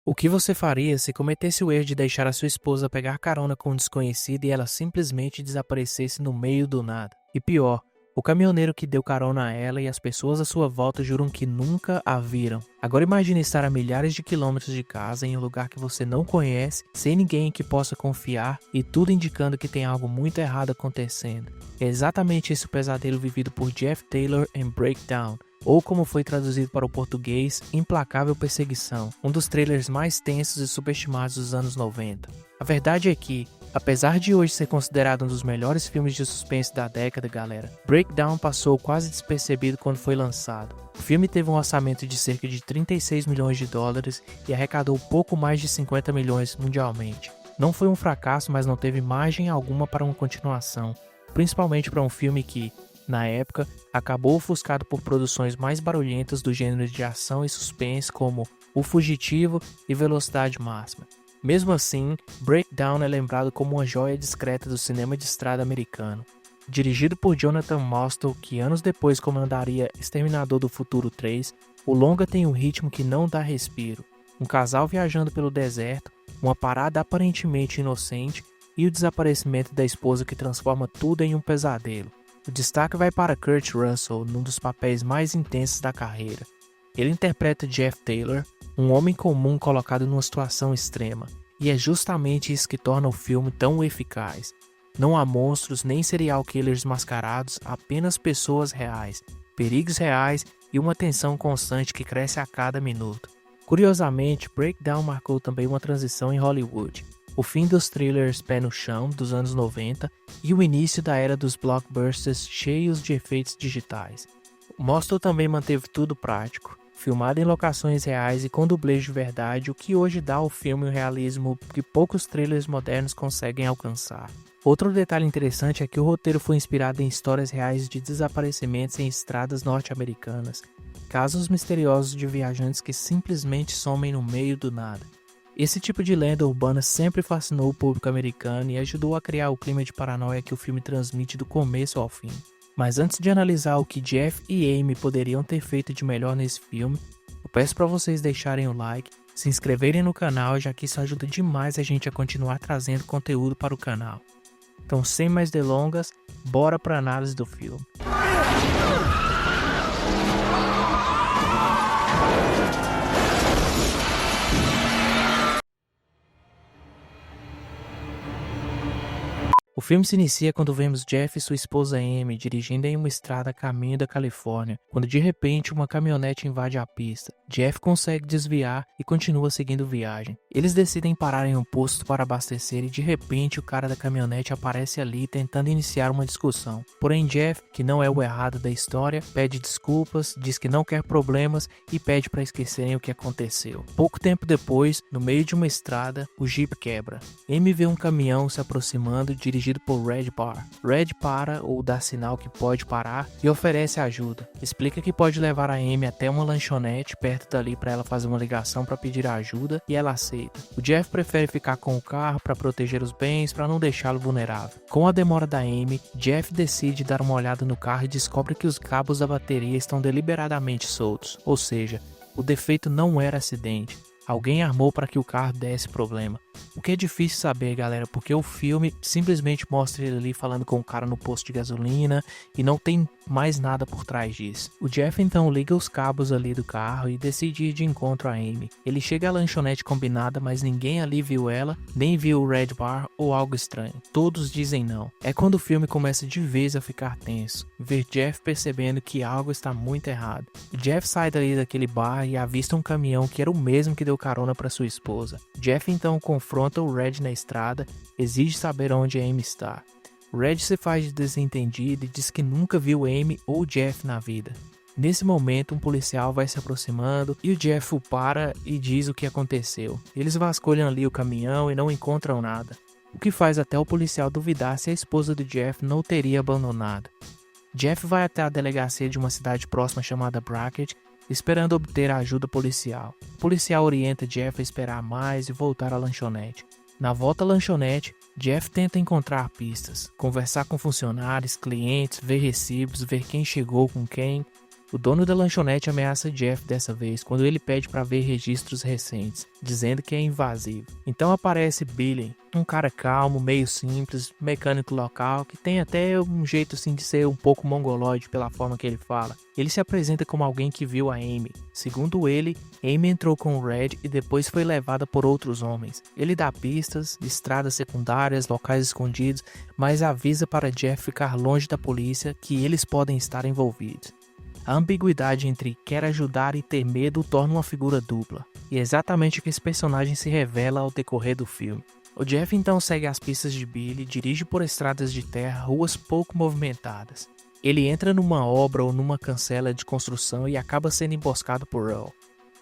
O que você faria se cometesse o erro de deixar a sua esposa pegar carona com um desconhecido e ela simplesmente desaparecesse no meio do nada? E pior, o caminhoneiro que deu carona a ela e as pessoas à sua volta juram que nunca a viram. Agora imagine estar a milhares de quilômetros de casa em um lugar que você não conhece, sem ninguém em que possa confiar e tudo indicando que tem algo muito errado acontecendo. É exatamente esse o pesadelo vivido por Jeff Taylor em Breakdown, ou como foi traduzido para o português, Implacável Perseguição, um dos trailers mais tensos e subestimados dos anos 90. A verdade é que, apesar de hoje ser considerado um dos melhores filmes de suspense da década, galera, Breakdown passou quase despercebido quando foi lançado. O filme teve um orçamento de cerca de 36 milhões de dólares e arrecadou pouco mais de 50 milhões mundialmente. Não foi um fracasso, mas não teve margem alguma para uma continuação, principalmente para um filme que, na época, acabou ofuscado por produções mais barulhentas do gênero de ação e suspense como O Fugitivo e Velocidade Máxima. Mesmo assim, Breakdown é lembrado como uma joia discreta do cinema de estrada americano. Dirigido por Jonathan Mostow, que anos depois comandaria Exterminador do Futuro 3, o longa tem um ritmo que não dá respiro. Um casal viajando pelo deserto, uma parada aparentemente inocente e o desaparecimento da esposa que transforma tudo em um pesadelo. O destaque vai para Kurt Russell num dos papéis mais intensos da carreira. Ele interpreta Jeff Taylor, um homem comum colocado numa situação extrema, e é justamente isso que torna o filme tão eficaz. Não há monstros nem serial killers mascarados, apenas pessoas reais, perigos reais e uma tensão constante que cresce a cada minuto. Curiosamente, Breakdown marcou também uma transição em Hollywood. O fim dos thrillers pé no chão dos anos 90 e o início da era dos blockbusters cheios de efeitos digitais. Mostow também manteve tudo prático, filmado em locações reais e com dublês de verdade, o que hoje dá ao filme o realismo que poucos trailers modernos conseguem alcançar. Outro detalhe interessante é que o roteiro foi inspirado em histórias reais de desaparecimentos em estradas norte-americanas, casos misteriosos de viajantes que simplesmente somem no meio do nada. Esse tipo de lenda urbana sempre fascinou o público americano e ajudou a criar o clima de paranoia que o filme transmite do começo ao fim. Mas antes de analisar o que Jeff e Amy poderiam ter feito de melhor nesse filme, eu peço para vocês deixarem o like, se inscreverem no canal, já que isso ajuda demais a gente a continuar trazendo conteúdo para o canal. Então, sem mais delongas, bora para a análise do filme. O filme se inicia quando vemos Jeff e sua esposa Amy dirigindo em uma estrada a caminho da Califórnia, quando de repente uma caminhonete invade a pista. Jeff consegue desviar e continua seguindo viagem. Eles decidem parar em um posto para abastecer e de repente o cara da caminhonete aparece ali tentando iniciar uma discussão. Porém Jeff, que não é o errado da história, pede desculpas, diz que não quer problemas e pede para esquecerem o que aconteceu. Pouco tempo depois, no meio de uma estrada, o Jeep quebra. Amy vê um caminhão se aproximando dirigido por Red Bar. Red para ou dá sinal que pode parar e oferece ajuda. Explica que pode levar a Amy até uma lanchonete perto dali para ela fazer uma ligação para pedir ajuda e ela aceita. O Jeff prefere ficar com o carro para proteger os bens para não deixá-lo vulnerável. Com a demora da Amy, Jeff decide dar uma olhada no carro e descobre que os cabos da bateria estão deliberadamente soltos, ou seja, o defeito não era acidente. Alguém armou para que o carro desse problema. O que é difícil saber, galera, porque o filme simplesmente mostra ele ali falando com o cara no posto de gasolina e não tem mais nada por trás disso. O Jeff então liga os cabos ali do carro e decide ir de encontro a Amy. Ele chega à lanchonete combinada, mas ninguém ali viu ela, nem viu o Red Bar ou algo estranho. Todos dizem não. É quando o filme começa de vez a ficar tenso. Ver Jeff percebendo que algo está muito errado. O Jeff sai dali daquele bar e avista um caminhão que era o mesmo que deu carona para sua esposa. Jeff então confronta o Red na estrada, exige saber onde Amy está. Red se faz de desentendido e diz que nunca viu Amy ou Jeff na vida. Nesse momento, um policial vai se aproximando e o Jeff o para e diz o que aconteceu. Eles vasculham ali o caminhão e não encontram nada, o que faz até o policial duvidar se a esposa do Jeff não teria abandonado. Jeff vai até a delegacia de uma cidade próxima chamada Brackett, esperando obter a ajuda policial. O policial orienta Jeff a esperar mais e voltar à lanchonete. Na volta à lanchonete, Jeff tenta encontrar pistas, conversar com funcionários, clientes, ver recibos, ver quem chegou com quem. O dono da lanchonete ameaça Jeff dessa vez quando ele pede para ver registros recentes, dizendo que é invasivo. Então aparece Billy, um cara calmo, meio simples, mecânico local, que tem até um jeito assim de ser um pouco mongoloide pela forma que ele fala. Ele se apresenta como alguém que viu a Amy. Segundo ele, Amy entrou com o Red e depois foi levada por outros homens. Ele dá pistas de estradas secundárias, locais escondidos, mas avisa para Jeff ficar longe da polícia que eles podem estar envolvidos. A ambiguidade entre quer ajudar e ter medo torna uma figura dupla, e é exatamente o que esse personagem se revela ao decorrer do filme. O Jeff então segue as pistas de Billy, dirige por estradas de terra, ruas pouco movimentadas. Ele entra numa obra ou numa cancela de construção e acaba sendo emboscado por Earl.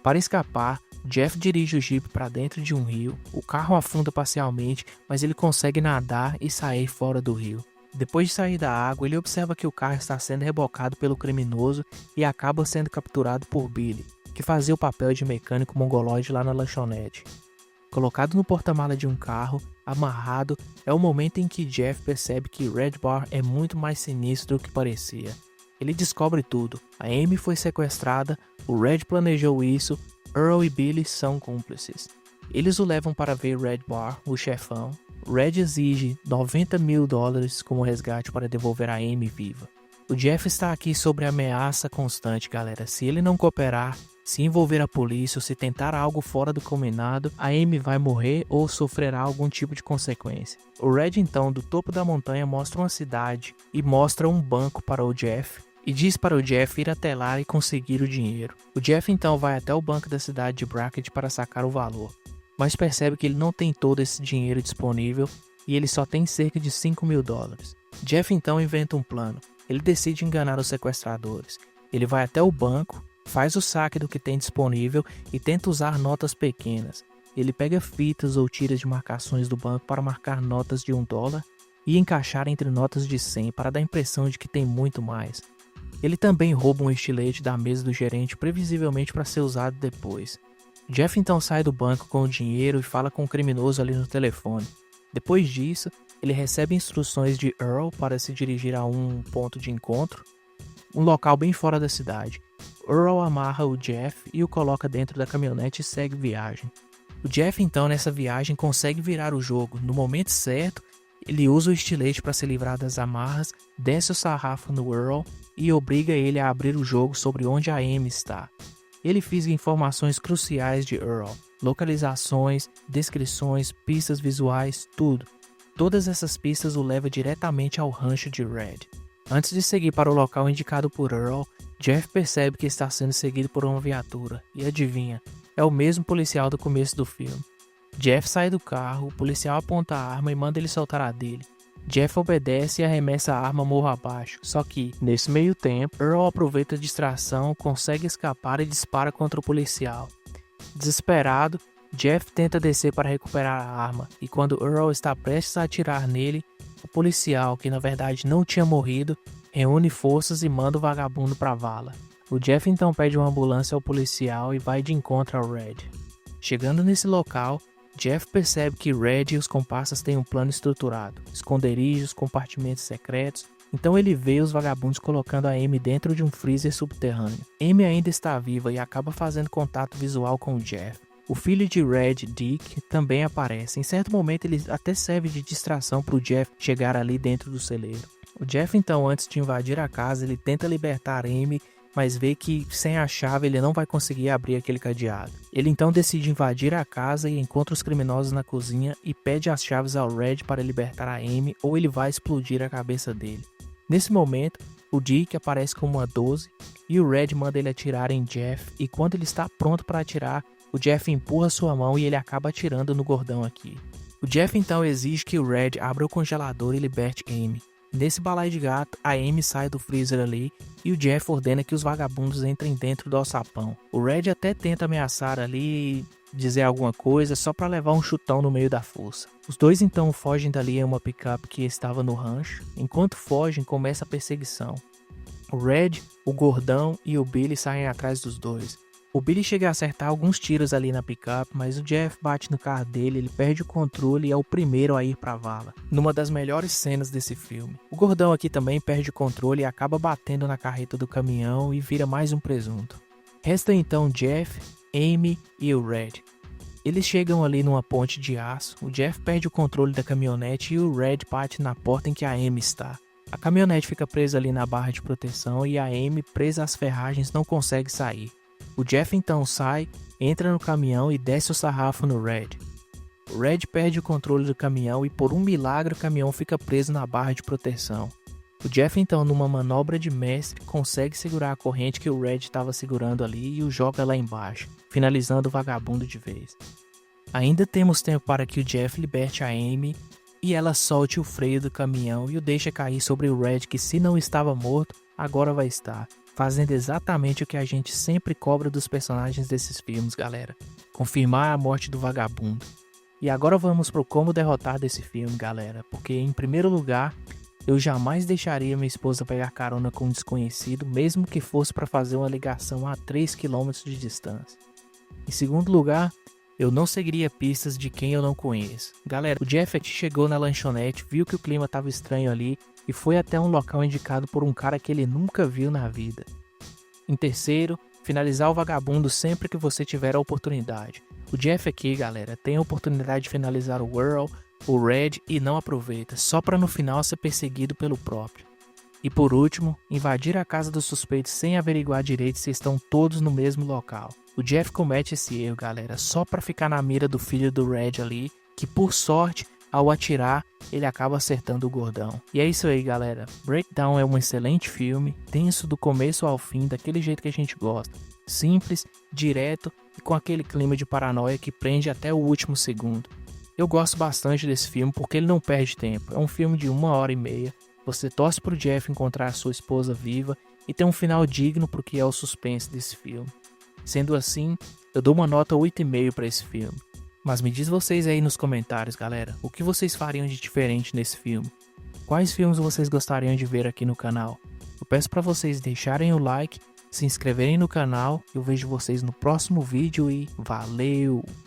Para escapar, Jeff dirige o Jeep para dentro de um rio, o carro afunda parcialmente, mas ele consegue nadar e sair fora do rio. Depois de sair da água, ele observa que o carro está sendo rebocado pelo criminoso e acaba sendo capturado por Billy, que fazia o papel de mecânico mongoloide lá na lanchonete. Colocado no porta-mala de um carro, amarrado, é o momento em que Jeff percebe que Red Bar é muito mais sinistro do que parecia. Ele descobre tudo. A Amy foi sequestrada, o Red planejou isso, Earl e Billy são cúmplices. Eles o levam para ver Red Bar, o chefão. Red exige $90 mil como resgate para devolver a Amy viva. O Jeff está aqui sob ameaça constante, galera. Se ele não cooperar, se envolver a polícia ou se tentar algo fora do combinado, a Amy vai morrer ou sofrerá algum tipo de consequência. O Red então, do topo da montanha, mostra uma cidade e mostra um banco para o Jeff e diz para o Jeff ir até lá e conseguir o dinheiro. O Jeff então vai até o banco da cidade de Brackett para sacar o valor, mas percebe que ele não tem todo esse dinheiro disponível e ele só tem cerca de $5 mil. Jeff então inventa um plano. Ele decide enganar os sequestradores. Ele vai até o banco, faz o saque do que tem disponível e tenta usar notas pequenas. Ele pega fitas ou tiras de marcações do banco para marcar notas de $1 e encaixar entre notas de 100 para dar a impressão de que tem muito mais. Ele também rouba um estilete da mesa do gerente, previsivelmente para ser usado depois. Jeff então sai do banco com o dinheiro e fala com o criminoso ali no telefone. Depois disso, ele recebe instruções de Earl para se dirigir a um ponto de encontro, um local bem fora da cidade. Earl amarra o Jeff e o coloca dentro da caminhonete e segue viagem. O Jeff então nessa viagem consegue virar o jogo. No momento certo, ele usa o estilete para se livrar das amarras, desce o sarrafo no Earl e obriga ele a abrir o jogo sobre onde a Amy está. Ele fisga informações cruciais de Earl, localizações, descrições, pistas visuais, tudo. Todas essas pistas o levam diretamente ao rancho de Red. Antes de seguir para o local indicado por Earl, Jeff percebe que está sendo seguido por uma viatura, e adivinha, é o mesmo policial do começo do filme. Jeff sai do carro, o policial aponta a arma e manda ele soltar a dele. Jeff obedece e arremessa a arma morro abaixo, só que, nesse meio tempo, Earl aproveita a distração, consegue escapar e dispara contra o policial. Desesperado, Jeff tenta descer para recuperar a arma, e quando Earl está prestes a atirar nele, o policial, que na verdade não tinha morrido, reúne forças e manda o vagabundo para a vala. O Jeff então pede uma ambulância ao policial e vai de encontro ao Red. Chegando nesse local, Jeff percebe que Red e os comparsas têm um plano estruturado, esconderijos, compartimentos secretos, então ele vê os vagabundos colocando a Amy dentro de um freezer subterrâneo. Amy ainda está viva e acaba fazendo contato visual com o Jeff. O filho de Red, Dick, também aparece. Em certo momento ele até serve de distração para o Jeff chegar ali dentro do celeiro. O Jeff então, antes de invadir a casa, ele tenta libertar Amy, mas vê que sem a chave ele não vai conseguir abrir aquele cadeado. Ele então decide invadir a casa e encontra os criminosos na cozinha e pede as chaves ao Red para libertar a Amy ou ele vai explodir a cabeça dele. Nesse momento, o Dick aparece com uma 12 e o Red manda ele atirar em Jeff e quando ele está pronto para atirar, o Jeff empurra sua mão e ele acaba atirando no gordão aqui. O Jeff então exige que o Red abra o congelador e liberte Amy. Nesse balaio de gato, a Amy sai do freezer ali e o Jeff ordena que os vagabundos entrem dentro do alçapão. O Red até tenta ameaçar ali, dizer alguma coisa só para levar um chutão no meio da força. Os dois então fogem dali em uma picape que estava no rancho. Enquanto fogem, começa a perseguição. O Red, o gordão e o Billy saem atrás dos dois. O Billy chega a acertar alguns tiros ali na picape, mas o Jeff bate no carro dele, ele perde o controle e é o primeiro a ir pra vala. Numa das melhores cenas desse filme. O gordão aqui também perde o controle e acaba batendo na carreta do caminhão e vira mais um presunto. Resta então Jeff, Amy e o Red. Eles chegam ali numa ponte de aço, o Jeff perde o controle da caminhonete e o Red bate na porta em que a Amy está. A caminhonete fica presa ali na barra de proteção e a Amy, presa às ferragens, não consegue sair. O Jeff então sai, entra no caminhão e desce o sarrafo no Red. O Red perde o controle do caminhão e por um milagre o caminhão fica preso na barra de proteção. O Jeff então, numa manobra de mestre, consegue segurar a corrente que o Red estava segurando ali e o joga lá embaixo, finalizando o vagabundo de vez. Ainda temos tempo para que o Jeff liberte a Amy e ela solte o freio do caminhão e o deixa cair sobre o Red, que se não estava morto, agora vai estar. Fazendo exatamente o que a gente sempre cobra dos personagens desses filmes, galera. Confirmar a morte do vagabundo. E agora vamos pro como derrotar desse filme, galera. Porque em primeiro lugar, eu jamais deixaria minha esposa pegar carona com um desconhecido, mesmo que fosse para fazer uma ligação a 3 km de distância. Em segundo lugar, eu não seguiria pistas de quem eu não conheço. Galera, o Jeff chegou na lanchonete, viu que o clima estava estranho ali e foi até um local indicado por um cara que ele nunca viu na vida. Em terceiro, finalizar o vagabundo sempre que você tiver a oportunidade. O Jeff aqui, galera, tem a oportunidade de finalizar o Earl, o Red e não aproveita, só para no final ser perseguido pelo próprio. E por último, invadir a casa dos suspeitos sem averiguar direito se estão todos no mesmo local. O Jeff comete esse erro, galera, só para ficar na mira do filho do Red ali, que por sorte, ao atirar, ele acaba acertando o gordão. E é isso aí, galera. Breakdown é um excelente filme, tenso do começo ao fim, daquele jeito que a gente gosta. Simples, direto e com aquele clima de paranoia que prende até o último segundo. Eu gosto bastante desse filme porque ele não perde tempo. É um filme de 1h30. Você torce pro Jeff encontrar a sua esposa viva e tem um final digno pro que é o suspense desse filme. Sendo assim, eu dou uma nota 8,5 para esse filme. Mas me diz vocês aí nos comentários, galera, o que vocês fariam de diferente nesse filme? Quais filmes vocês gostariam de ver aqui no canal? Eu peço para vocês deixarem o like, se inscreverem no canal, eu vejo vocês no próximo vídeo e valeu!